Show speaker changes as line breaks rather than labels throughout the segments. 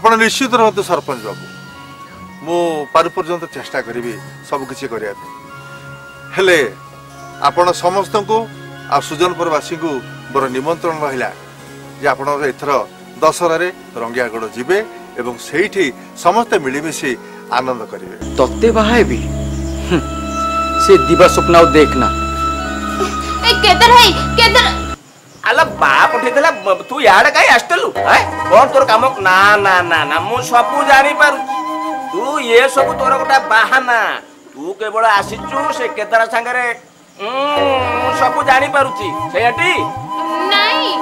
आपण निश्चित रहतु सरपंच बाबू मु पारु पर्यंत चेष्टा करी सबकि करने हेले आपण समस्त को आ सुजनपुरवासी को मोर निमंत्रण रहा जे आपण एथर दशहरा रंगियागढ़ जीवे एवं सेठी समस्ते मिलमिशी आनंद करेंगे।
तत्ते बाहे भी से दिवा स्वप्न देखना
केदर है केदर
अला बाप उठेला तू याड काई आस्तलु हैं कोन तोर काम ना ना ना ना मु सब जानि पारु तू ये सब तोर गोटा बहाना तू केवल आसीचु से केदर संगरे सब जानि पारुची सेठी
नहीं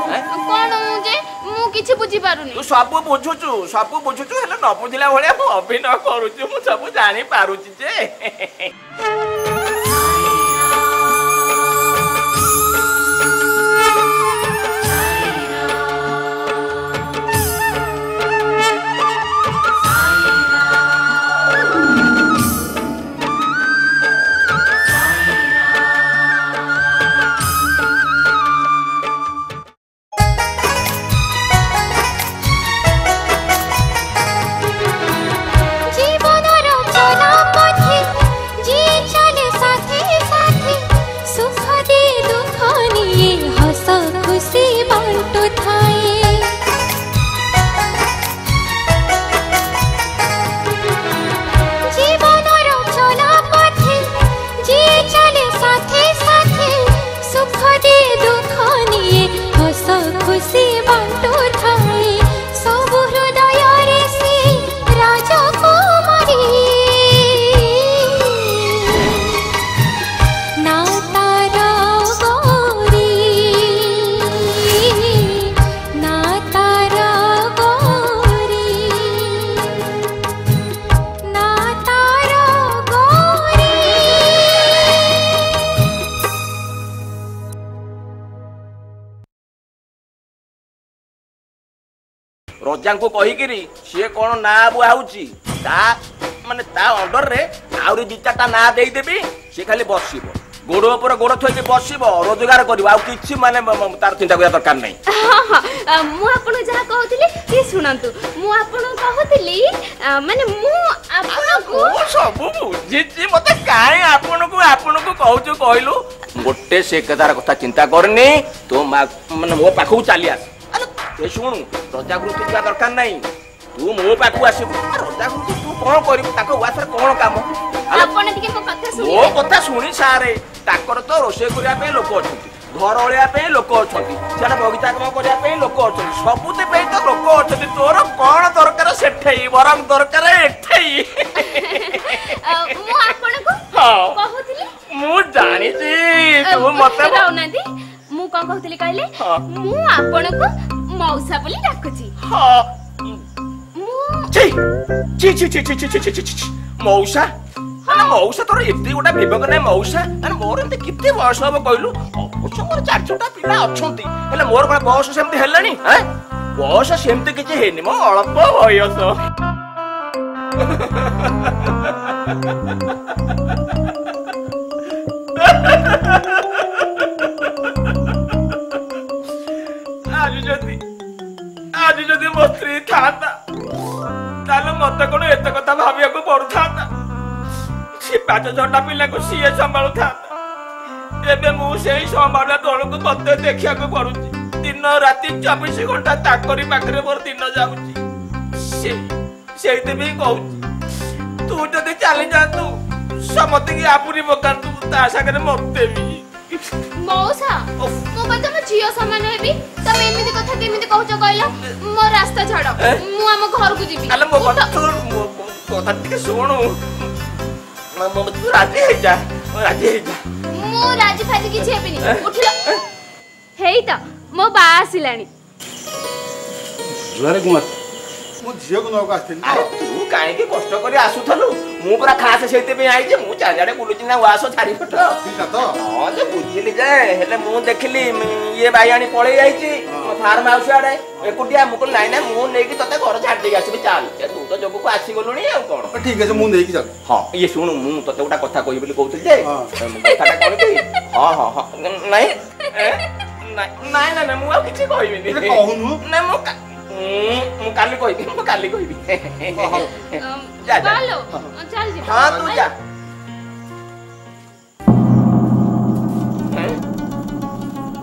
कोन मुझे मु किछि बुझी पारुनी
तू सब बुझुचु हेले न बुझिला भलिया अभिनय करूछु मु सब जानि पारुची जे रजा को कहीकि सी कौन ना बुआची माने ता अंडर रे आउरी दि चारटा ना देदेवी सी खाली बस गोड़ उपर गोड़ थोक बस रोजगार कर माने तार चिंता करा दरकार नहीं।
मु आपन जहा कहउतली ती सुनंतु मु आपन कहउतली माने मु आपन को
सब बुझिछि मते काहे आपन को कहउछु कहलु गोटे से कदार कथा चिंता करनी तो माने मो पाखु चली आस ए सुनु रजा गुरु तुझा दरकार नहीं तू मो पाखु आसीबु रजा गुरु तू कोन करिबु ताको वासर कोन काम
आपन टिके मो कथा सुनि
मो कथा सुनि सारे ताकर तो रोसे करिया पे लोक अछंती घर ओलिया पे लोक अछंती सेटा बगीचा काम करिया पे लोक अछंती सबुते पे तो लोक अछंती तोर कोन दरकार सेठई वरम दरकार एठई
मु आपन को कहउतली
मु जानि छी तू मते
राउनादी मु कोन कहउतली कहले मु आपन को मौसा बोली डाकुची
हां ची ची ची ची ची ची ची ची मौसा अरे मौसा तोर एते गोटा विवेक नै मौसा अरे मोर एते किते बयस हो कहलु अवश्य मोर चार छोटा पिला अछंती हेले मोर कोन बयस सेमती हेलानी हैं बयस सेमती किछि हेनी मो अल्प बयस आज जदि मो स्त्री था मत कौन एत कथा भाविया को पड़ता सी 5-6टा पिला को सीए संभालू था एबे मु सेही संभाला दल को मत देखिया को पड़ुची दिन राति 24 घंटा ताकरी पाखरे मोर दिन जाउची सेही भी कहूची तू जदि चली जा तू समति की आपुरी बकान तू ता सागरे मरते भी
मौसा मो बता म जियो समान हेबी तमे एमिति कथा केमिति कहउछ कहला मो रास्ता छाड़ मु हम घर को जीबी
अले मो कथा टिके सुनु मो तू राजी हे जा
मु राजी फाजी किछि हेबिनी उठिलो हेई त मो बा आसिलानी
जुआरे कुमार
मु झियो को नौका आस्थिन
अरे तू काहे के कष्ट करी आसुथलु मु पूरा खास सेते पे आई जे मु चारियाडे बुलुची ना वासो छाड़ी फट
ठीक है तो
हां जे बुझिली जे हेले मु देखली ये बायाणी पळे आइची फार्म हाउस आडे एकुटिया मु को नाही ना मु नेकी तते घर छाड़ देई आसीबी चाल ए तू तो जगु को आसी गलुनी आ कोन
ठीक है मु नेकी चल
हां ये सुनु मु तते गोटा कथा कहि बोली कहउथि जे कथाटा कोन की हां हां नहीं नहीं नहीं मु आ किछि कहिबिनी
कहउनु
ना मु ମୁଁ କାଲି କହିବି ଯା ଯା
ବାଲୋ ଚାଲ ଯିବା
ହଁ ତୁ ଯା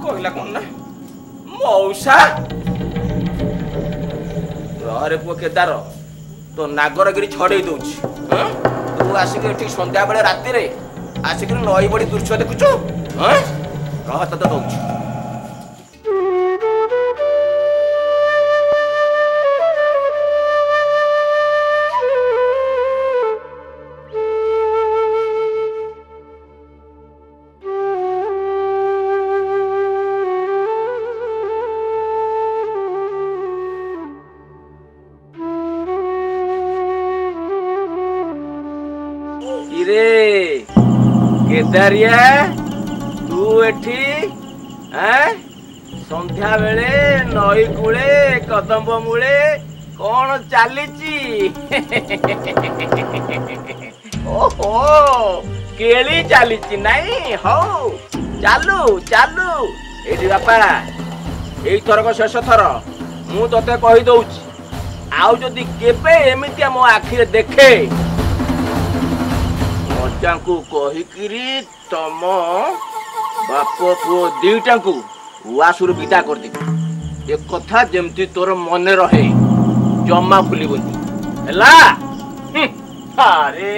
କହିଲା କଣ ନା ମଉସା ରେ ପୁଅ କେଦାର ତୋ ନାଗରଗିରି ଛଡେଇ ଦଉଛି ତୁ ଆସିକି ଏଠି ସନ୍ଧ୍ୟା ବେଳେ ରାତିରେ ଆସିକି ନଈ ବଢି ଦୃଶ୍ୟ ଦେଖୁଛୁ ରହ ତତେ ଦଉଛି କେଦାରିଆ ତୁ ଏଠି ସନ୍ଧ୍ୟା ବେଳେ ନଈ କୂଳେ କଦମ୍ବ ମୂଳେ କଣ ଚାଲିଛି ଓହୋ କେଳି ଚାଲିଛି ନାଇଁ ହଉ ଚାଲୁ ଚାଲୁ ଏଇଠି ବାପା ଏଇଥରକ ଶେଷ ଥର ମୁଁ ତତେ କହିଦଉଛି ଆଉ ଯଦି କେବେ ଏମିତିଆ ମୋ ଆଖିରେ ଦେଖେ ମଜାଙ୍କୁ କହିକିରି ତମ ବାପ ପୁଅ ଦିଟାଙ୍କୁ ଉଆସରୁ ବିଦା କରିଦେବି ଏ କଥା ଯେମିତି ତୋର ମନେ ରହେ ଜମା ଭୁଲିବନି ହେଲା ଆରେ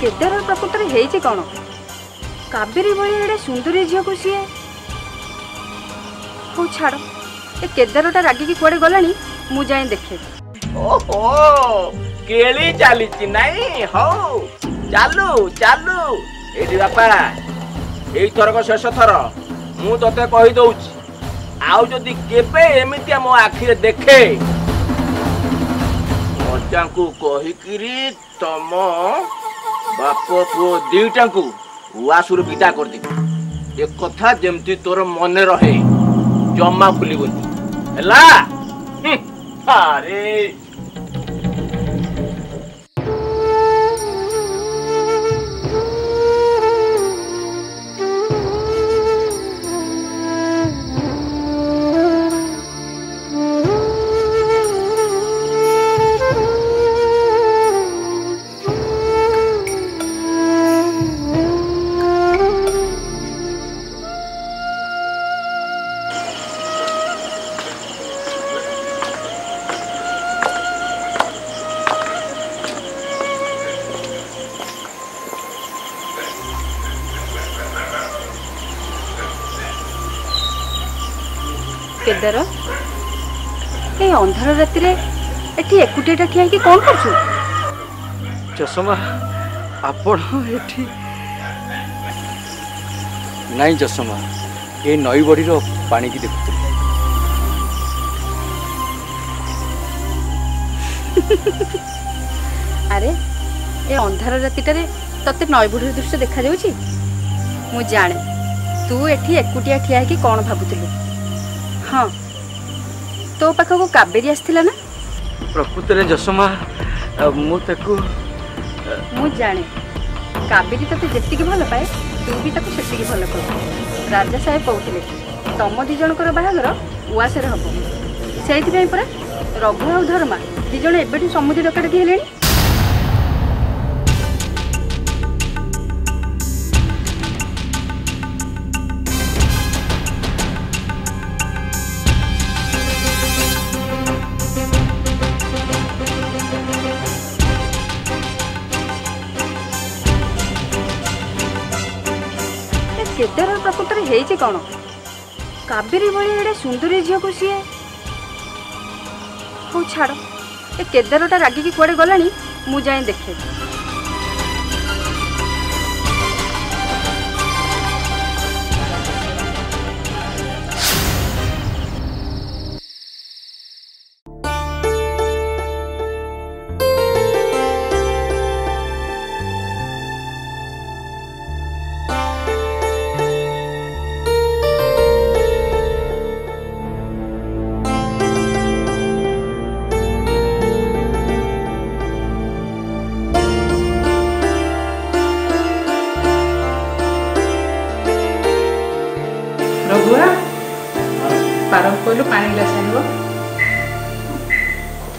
କେଦାର ପ୍ରକୃତରେ ହେଇଛି କଣ କାବେରୀ ଭଳି ଏଡେ ସୁନ୍ଦରୀ ଝିଅକୁ ସିଏ ହଉ ଛାଡ ଏ କେଦାରଟା ରାଗିକି କୁଆଡେ ଗଲାଣି ମୁଁ ଯାଇ ଦେଖେ
ଓହୋ କେଳି ଚାଲିଛି ନାଇଁ ହଉ ଚାଲୁ ଚାଲୁ ଏଇଠି ବାପା ଏଇଥରକ ଶେଷ ଥର ମୁଁ ତତେ କହିଦଉଛି ଆଉ ଯଦି କେବେ ଏମିତିଆ ମୋ ଆଖିରେ ଦେଖେ ମଜାଙ୍କୁ କହିକିରି ତମ ବାପ ପୁଅ ଦିଟାଙ୍କୁ ଉଆସରୁ ବିଦା କରିଦେବି ଏ କଥା ଯେମିତି ତୋର ମନେ ରହେ ଜମା ଭୁଲିବନି ହେଲା ଆରେ
କେଦାର ଏ ଅନ୍ଧାର ରାତିରେ ଏଠି ଏକୁଟିଆଟା ଠିଆ ହେଇକି କଣ କରୁଛୁ
ଚଷମା ଆପଣ ଏଠି ନାଇଁ ଚଷମା ଏ ନଈ ବଢିର ପାଣିକି ଦେଖୁଥିଲି
ଆରେ ଏ ଅନ୍ଧାର ରାତିଟାରେ ତତେ ନଈ ବଢିର ଦୃଶ୍ୟ ଦେଖାଯାଉଛି ମୁଁ ଜାଣେ ତୁ ଏଠି ଏକୁଟିଆ ଠିଆ ହେଇକି କଣ ଭାବୁଥିଲୁ ହଁ ତୋ ପାଖକୁ କାବେରୀ ଆସିଥିଲା ନା
ପ୍ରକୃତରେ ଯଶମା ମୁଁ ତାକୁ
ମୁଁ ଜାଣେ କାବେରୀ ତତେ ଯେତିକି ଭଲ ପାଏ ତୁ ବି ତାକୁ ସେତିକି ଭଲ ପାଉ ରାଜା ସାହେବ କହୁଥିଲେ ତମ ଦି ଜଣଙ୍କର ବାହାଘର ଉଆସରେ ହବ ସେଇଥିପାଇଁ ପରା ରଘୁ ଆଉ ଧର୍ମା ଦି ଜଣ ଏବେଠୁ ସମୁଦ୍ର ଡକାଡକି ହେଲେଣି କେଦାର ପ୍ରକୃତରେ ହେଇଛି କଣ କାବେରୀ ଭଳି ଏଡେ ସୁନ୍ଦରୀ ଝିଅକୁ ସିଏ ହଉ ଛାଡ ଏ କେଦାରଟା ରାଗିକି କୁଆଡେ ଗଲାଣି ମୁଁ ଯାଇ ଦେଖେ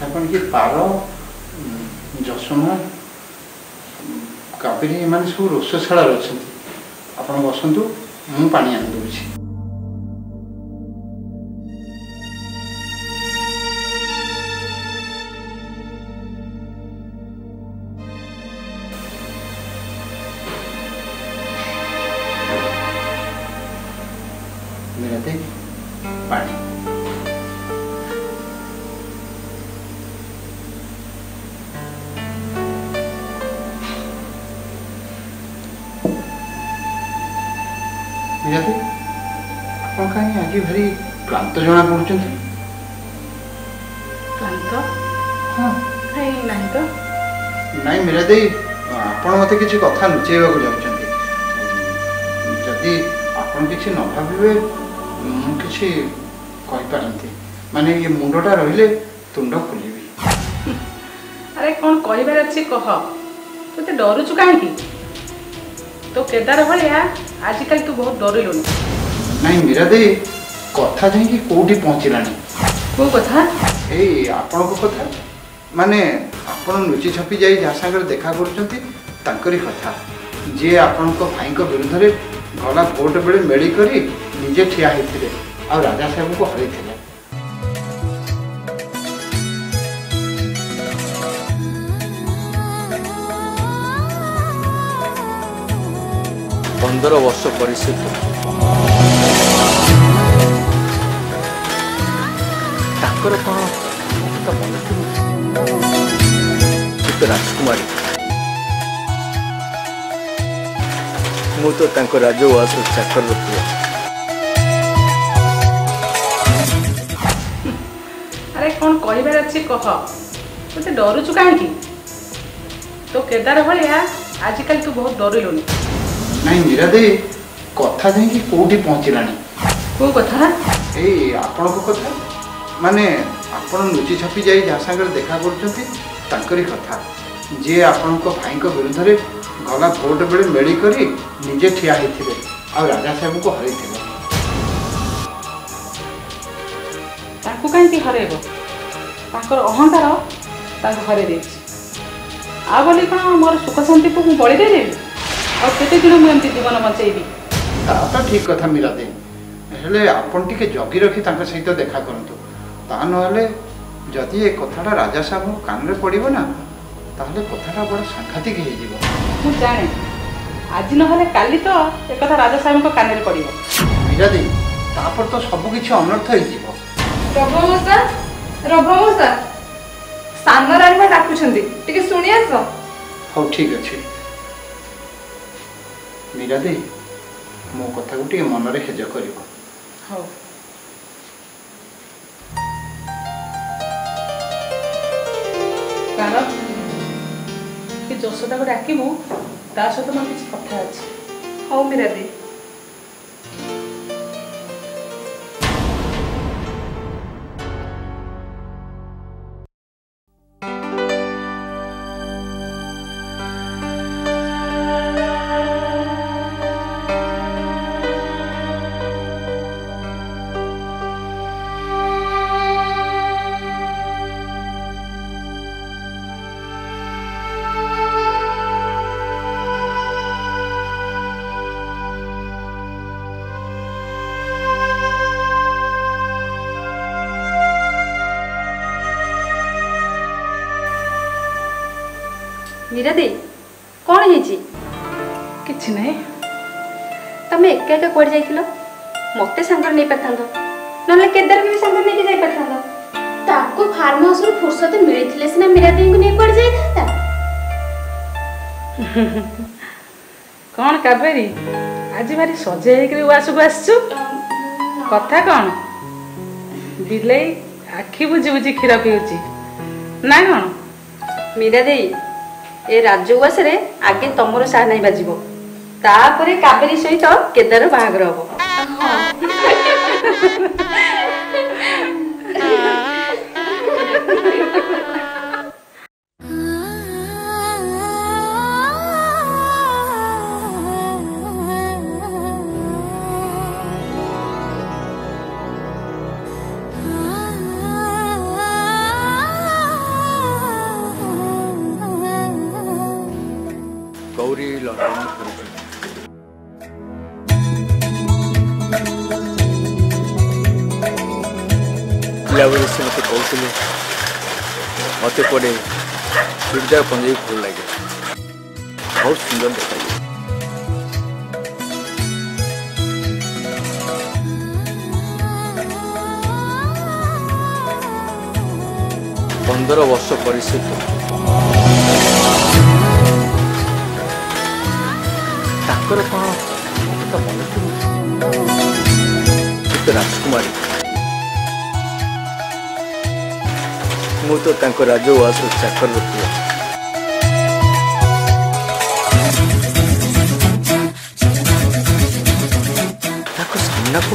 କଥା କ'ଣ କି ପାର ଯଶୋମା କାବେରୀ ଏମାନେ ସବୁ ରୋଷଶାଳାରେ ଅଛନ୍ତି। ଆପଣ ବସନ୍ତୁ, ମୁଁ ପାଣି ଆଣି ଦେଉଛି। ପାଣି ମିରାଦେ, ଆପଣ କାହିଁ ଆଜି ଭାରି କ୍ଳାନ୍ତ ଜଣା ପଡୁଛନ୍ତି?
କ୍ଳାନ୍ତ?
ହଁ
ନାହିଁ ତ।
ନାଇଁ ମିରାଦେ, ଆପଣ ମୋତେ କିଛି କଥା ଲୁଚେଇବାକୁ ଯାଉଛନ୍ତି। ଯଦି ଆପଣ କିଛି ନ ଭାବିବେ ମୁଁ କିଛି କହିପାରନ୍ତି। ମାନେ ଏ ମୁଣ୍ଡଟା ରହିଲେ ତୁଣ୍ଡ ଖୋଲିବି।
ଆରେ କ'ଣ କହିବାର ଅଛି କହ। ତୁ ଏତେ ଡରୁଛୁ କାହିଁକି? ତୋ କେଦାର ଭଳିଆ ଆଜିକାଲି ତୁ ବହୁତ ଡରିଲୁଣି।
ନାଇଁ ମିରାଦେ, କଥା ଯାଇକି କୋଉଠି ପହଞ୍ଚିଲାଣି?
କୋଉ କଥା?
ଏଇ ଆପଣଙ୍କ କଥା। ମାନେ ଆପଣ ଲୁଚି ଛପି ଯାଇ ଯାହା ସାଙ୍ଗରେ ଦେଖା କରୁଛନ୍ତି ତାଙ୍କରି କଥା, ଯିଏ ଆପଣଙ୍କ ଭାଇଙ୍କ ବିରୁଦ୍ଧରେ ଗଲା ଭୋଟ ବେଳେ ମେଳି କରି ନିଜେ ଠିଆ ହେଇଥିଲେ ଆଉ ରାଜା ସାହେବଙ୍କୁ ହରେଇଥିଲେ।
पंदर वर्ष पर से ताकर कौन तो मन तो राजकुमारी मु तो तांको राजउआस चाकर पुआ।
अरे कौन कहबार अच्छी कह। तू डरुचु कहीं? तो केदार भाया आजिकल तू बहुत डरिलुनि।
नहीं मीरादे, कथा जाइए कोठी पहुँचलानी।
को कथा?
एई आपनको कथा। माने आपण लुचि छपी जाई जा संगे देखा करछंती तांकरी कथा, जे आपनको भाईको विरुद्धरे गला भोट बेले मेली करी निजे ठिया हेथिले आ राजा साहेब को हरैथिले।
ताकू कांती हरेबो? ताकर अहंकार ताको हरे देछि। आ बोली कोन मोर सुख शांति को मु बळी दे देबी और केते दिन मु एमती जीवन बचैबी?
ता तो ठीक कथा मीरादे, हेले आपण टिके जगी रखी तांका सहित देखा करंतु। ता नहले जदि ए कथाटा राजा साहेब कान रे पड़िबो ना ताहले कथाटा बड़ सांघातिक हे जिवो।
मु जाने आज नहले काली तो ए कथा राजा साहेब को कान रे पड़िबो।
मीरादे, तापर तो सब किछि अनर्थ हे जिवो।
रभमोसा सानो रानी डाकुछंती, टिके सुनि आसो।
हो ठीक अछि मीरादे, मो कथा को टिके मन रे हेज करिवो।
हो कारण कि जसोदा को डाकिबू ता सहित मोर किछि कथा अछि।
हो मीरादे।
मीरादे कौन है? किछि नहीं। तमे एका एका कोड जाइथिलो? मते संगर नहीं पाथांदो, नले केदार भी संगर नहीं जाई पाथांदो।
ताको फार्म हाउस रो फुर्सत मिलिथिले सिना मीरादे को नहीं पड़ जाइथा।
कौन काबेरी आज भारी सजे हेकरी वासु आसछु? कथा कौन? बिलाई आखि बुझी बुझी खीर पिउची ना कौन?
मीरादे, ए राजउआस रे आगे तमरो साह नहीं बाजिबो, तापरे काबेरी सहित केदार बाहागर हबो।
ଅନୁଭବ କରୁଛୁ। ପିଲାବେଳେ ସେ ମୋତେ କହୁଥିଲେ ମୋତେ କୁଆଡ଼େ ଚୁଡ଼ିଦାର ପଞ୍ଜାବୀ ଭଲ ଲାଗେ, ବହୁତ ସୁନ୍ଦର ଦେଖାଯାଏ। पंदर वर्ष पर से कौन मन राजकुमारी मु तो राजवास चाकर रखिए सामना को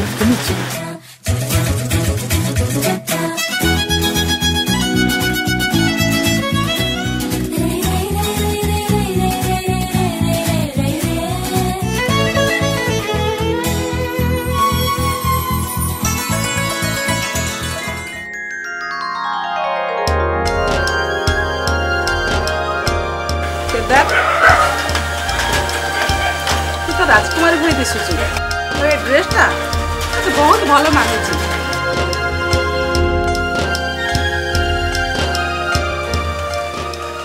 तू तो राजकुमारी भाई दिशुचु ये ड्रेसटा तो बहुत भल मानुची।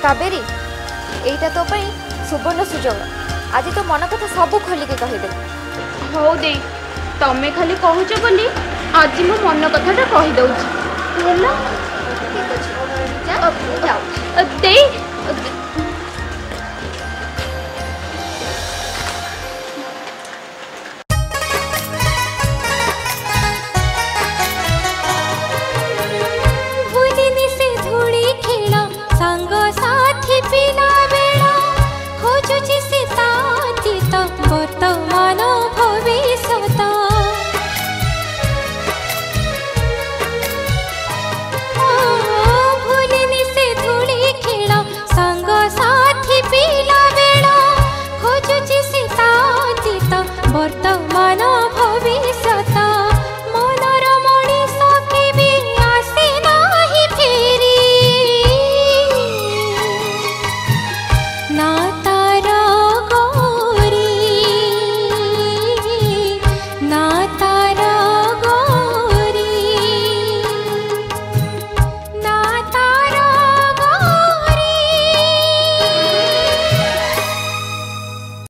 कावेरी एटा तो पई सुवर्ण सुजोग आज तो मन कथा सब खोली के कहि दे। हो दे तमे खाली कहूछ बोली आज मो मन कथाटा कहि दउची। हेलो ठीक अछि जा जाओ दे